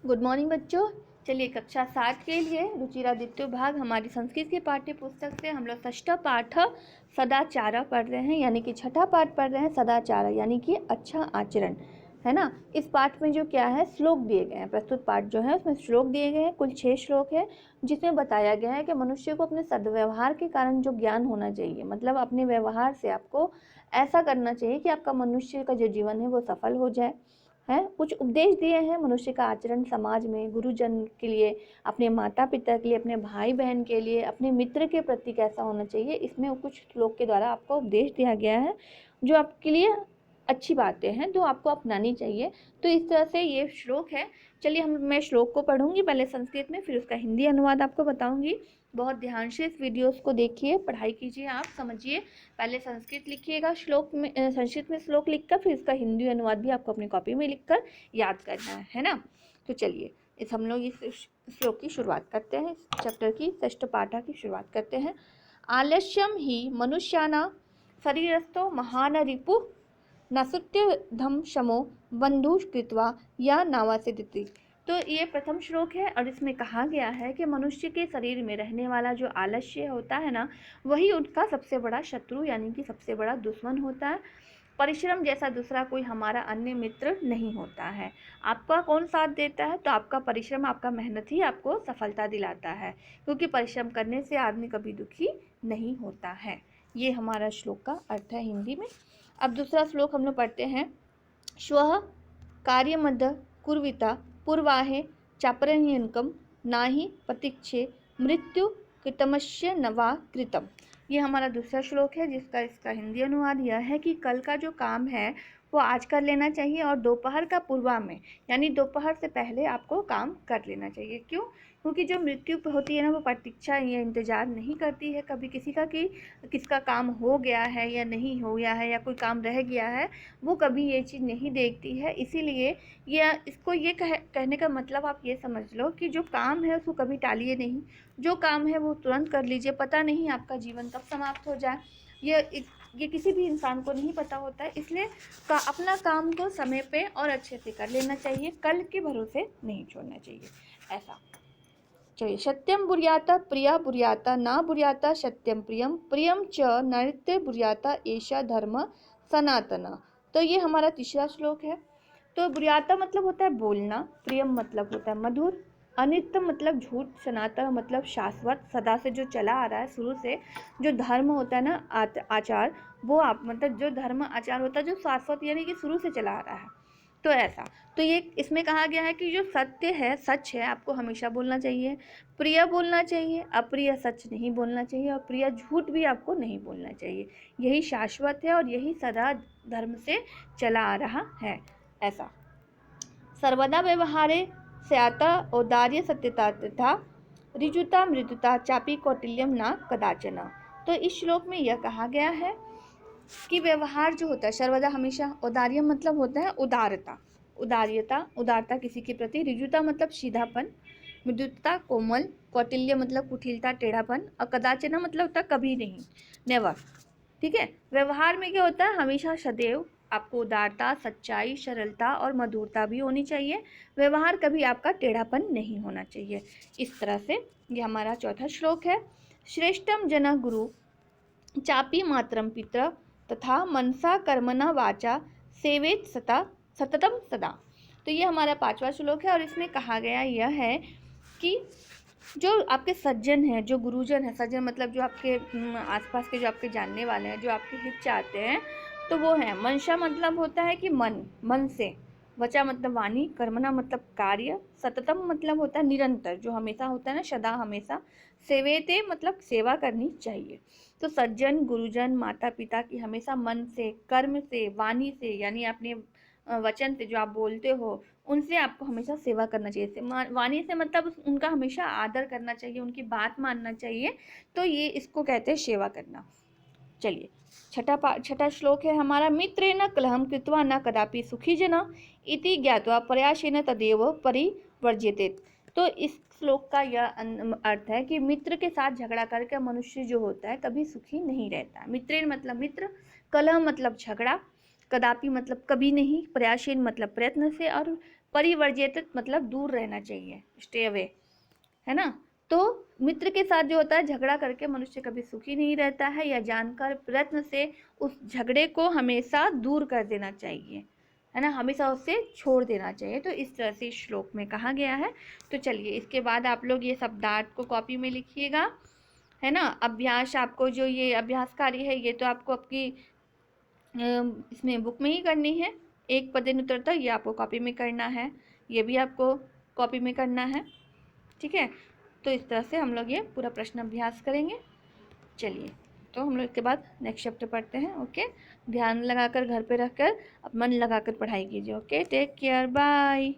Good morning बच्चों। चलिए कक्षा 7 के लिए रुचिरादित्य भाग हमारी संस्कृत की पाठ्य पुस्तक से हम लोग षष्ठ पाठ सदाचार पढ़ रहे हैं, यानी कि छठा पाठ पढ़ रहे हैं सदाचार, यानी कि अच्छा आचरण, है ना। इस पाठ में जो क्या है श्लोक दिए गए हैं, प्रस्तुत पाठ जो है उसमें श्लोक दिए गए हैं, कुल 6 श्लोक है, जिसमें बताया गया है कि मनुष्य को अपने सद्व्यवहार के कारण जो ज्ञान होना चाहिए, मतलब अपने व्यवहार से आपको ऐसा करना चाहिए कि आपका मनुष्य का जो जीवन है वो सफल हो जाए, है। कुछ उपदेश दिए हैं मनुष्य का आचरण समाज में, गुरुजन के लिए, अपने माता पिता के लिए, अपने भाई बहन के लिए, अपने मित्र के प्रति कैसा होना चाहिए, इसमें कुछ श्लोक के द्वारा आपको उपदेश दिया गया है जो आपके लिए अच्छी बातें हैं, जो आपको अपनानी चाहिए। तो इस तरह से ये श्लोक है। चलिए मैं श्लोक को पढ़ूंगी पहले संस्कृत में, फिर उसका हिंदी अनुवाद आपको बताऊंगी। बहुत ध्यान से इस वीडियोस को देखिए, पढ़ाई कीजिए, आप समझिए। पहले संस्कृत लिखिएगा श्लोक में, संस्कृत में श्लोक लिखकर फिर इसका हिंदी अनुवाद भी आपको अपनी कॉपी में लिखकर याद करना है ना। तो चलिए हम लोग इस श्लोक की शुरुआत करते हैं, इस चैप्टर की षष्ठ पाठा की शुरुआत करते हैं। आलस्यम ही मनुष्याना शरीरस्थो महान रिपु नसुत्यधम शमो बंधु कृत्वा या नावासिदिति। तो ये प्रथम श्लोक है और इसमें कहा गया है कि मनुष्य के शरीर में रहने वाला जो आलस्य होता है ना, वही उनका सबसे बड़ा शत्रु यानी कि सबसे बड़ा दुश्मन होता है। परिश्रम जैसा दूसरा कोई हमारा अन्य मित्र नहीं होता है। आपका कौन साथ देता है? तो आपका परिश्रम, आपका मेहनत ही आपको सफलता दिलाता है, क्योंकि परिश्रम करने से आदमी कभी दुखी नहीं होता है। ये हमारा श्लोक का अर्थ है हिंदी में। अब दूसरा श्लोक हम लोग पढ़ते हैं। श्वः कार्यमद्य कुर्विता पूर्वाहे चापरण्यकम नाहि प्रतीक्षे मृत्यु कृतमस्य नवा कृतम। ये हमारा दूसरा श्लोक है, जिसका इसका हिंदी अनुवाद यह है कि कल का जो काम है वो आज कर लेना चाहिए और दोपहर का पूर्वा में, यानी दोपहर से पहले आपको काम कर लेना चाहिए। क्यों? क्योंकि जो मृत्यु होती है ना, वो प्रतीक्षा या इंतजार नहीं करती है कभी किसी का कि किसका काम हो गया है या नहीं हो गया है या कोई काम रह गया है, वो कभी ये चीज़ नहीं देखती है। इसीलिए ये इसको ये कहने का मतलब आप ये समझ लो कि जो काम है उसको कभी टालिए नहीं, जो काम है वो तुरंत कर लीजिए। पता नहीं आपका जीवन कब समाप्त हो जाए, ये किसी भी इंसान को नहीं पता होता है। इसलिए अपना काम को समय पे और अच्छे से कर लेना चाहिए, कल के भरोसे नहीं छोड़ना चाहिए, ऐसा। चलिए, सत्यम बुर्याता प्रिया बुर्याता ना बुर्याता सत्यम प्रियम प्रियम च नृत्य बुर्याता ऐशा धर्म सनातन। तो ये हमारा तीसरा श्लोक है। तो बुर्याता मतलब होता है बोलना, प्रियम मतलब होता है मधुर, अनित्य मतलब झूठ, सनातन मतलब शाश्वत, सदा से जो चला आ रहा है शुरू से, जो धर्म होता है ना आचार, वो आप मतलब जो धर्म आचार होता है जो शाश्वत यानी कि शुरू से चला आ रहा है, तो ऐसा। तो ये इसमें कहा गया है कि जो सत्य है, सच है, आपको हमेशा बोलना चाहिए, प्रिय बोलना चाहिए, अप्रिय सच नहीं बोलना चाहिए, और प्रिय झूठ भी आपको नहीं बोलना चाहिए। यही शाश्वत है और यही सदा धर्म से चला आ रहा है, ऐसा। सर्वदा व्यवहारे स्याता औदार्य सत्यता तथा ऋजुता मृदुता चापी कौटिल्यम ना कदाचन। तो इस श्लोक में यह कहा गया है कि व्यवहार जो होता है सर्वदा हमेशा, औदार्य मतलब होता है उदारता, उदारता किसी के प्रति, ऋजुता मतलब सीधापन, मृदुता कोमल, कौटिल्य मतलब कुटिलता टेढ़ापन, और कदाचना मतलब होता है कभी नहीं, नेवर। ठीक है, व्यवहार में क्या होता है? हमेशा सदैव आपको उदारता, सच्चाई, सरलता और मधुरता भी होनी चाहिए। व्यवहार कभी आपका टेढ़ापन नहीं होना चाहिए। इस तरह से ये हमारा चौथा श्लोक है। श्रेष्ठम जन गुरु चापी मात्रम पित्र तथा मनसा कर्मणा वाचा सेवेत सततम सदा। तो ये हमारा पांचवा श्लोक है और इसमें कहा गया यह है कि जो आपके सज्जन हैं, जो गुरुजन है, सज्जन मतलब जो आपके आसपास के जो आपके जानने वाले हैं, जो आपके हित चाहते हैं, तो वो है। मनसा मतलब होता है कि मन से, वचा मतलब वाणी, कर्मणा मतलब कार्य, सततम मतलब होता है निरंतर, जो हमेशा होता है ना, सदा हमेशा, सेवेते मतलब सेवा करनी चाहिए। तो सज्जन, गुरुजन, माता पिता की हमेशा मन से, कर्म से, वाणी से, यानी अपने वचन से जो आप बोलते हो उनसे आपको हमेशा सेवा करना चाहिए। वाणी से मतलब उनका हमेशा आदर करना चाहिए, उनकी बात मानना चाहिए। तो ये इसको कहते हैं सेवा करना। चलिए, छठा श्लोक है हमारा। मित्रेण कलहम कृत्वा न कदापि सुखी जना इति ज्ञात्वा प्रयासेन तदेव परिवर्ज्यते। तो इस श्लोक का यह अर्थ है कि मित्र के साथ झगड़ा करके मनुष्य जो होता है कभी सुखी नहीं रहता। मित्रेण मतलब मित्र, कलह मतलब झगड़ा, कदापि मतलब कभी नहीं, प्रयासेन मतलब प्रयत्न से, और परिवर्जित मतलब दूर रहना चाहिए, स्टे अवे, है ना। तो मित्र के साथ जो होता है, झगड़ा करके मनुष्य कभी सुखी नहीं रहता है, या जानकर प्रयत्न से उस झगड़े को हमेशा दूर कर देना चाहिए, है ना, हमेशा उससे छोड़ देना चाहिए। तो इस तरह से इस श्लोक में कहा गया है। तो चलिए इसके बाद आप लोग ये शब्दार्थ को कॉपी में लिखिएगा, है ना। अभ्यास आपको जो ये अभ्यास कार्य है, ये तो आपको आपकी इसमें बुक में ही करनी है। एक पदेन उत्तरता ये आपको कॉपी में करना है, ये भी आपको कॉपी में करना है, ठीक है। तो इस तरह से हम लोग ये पूरा प्रश्न अभ्यास करेंगे। चलिए, तो हम लोग इसके बाद नेक्स्ट चैप्टर पढ़ते हैं। ओके, ध्यान लगाकर घर पे रखकर अब मन लगाकर पढ़ाई कीजिए। Okay, take care, bye.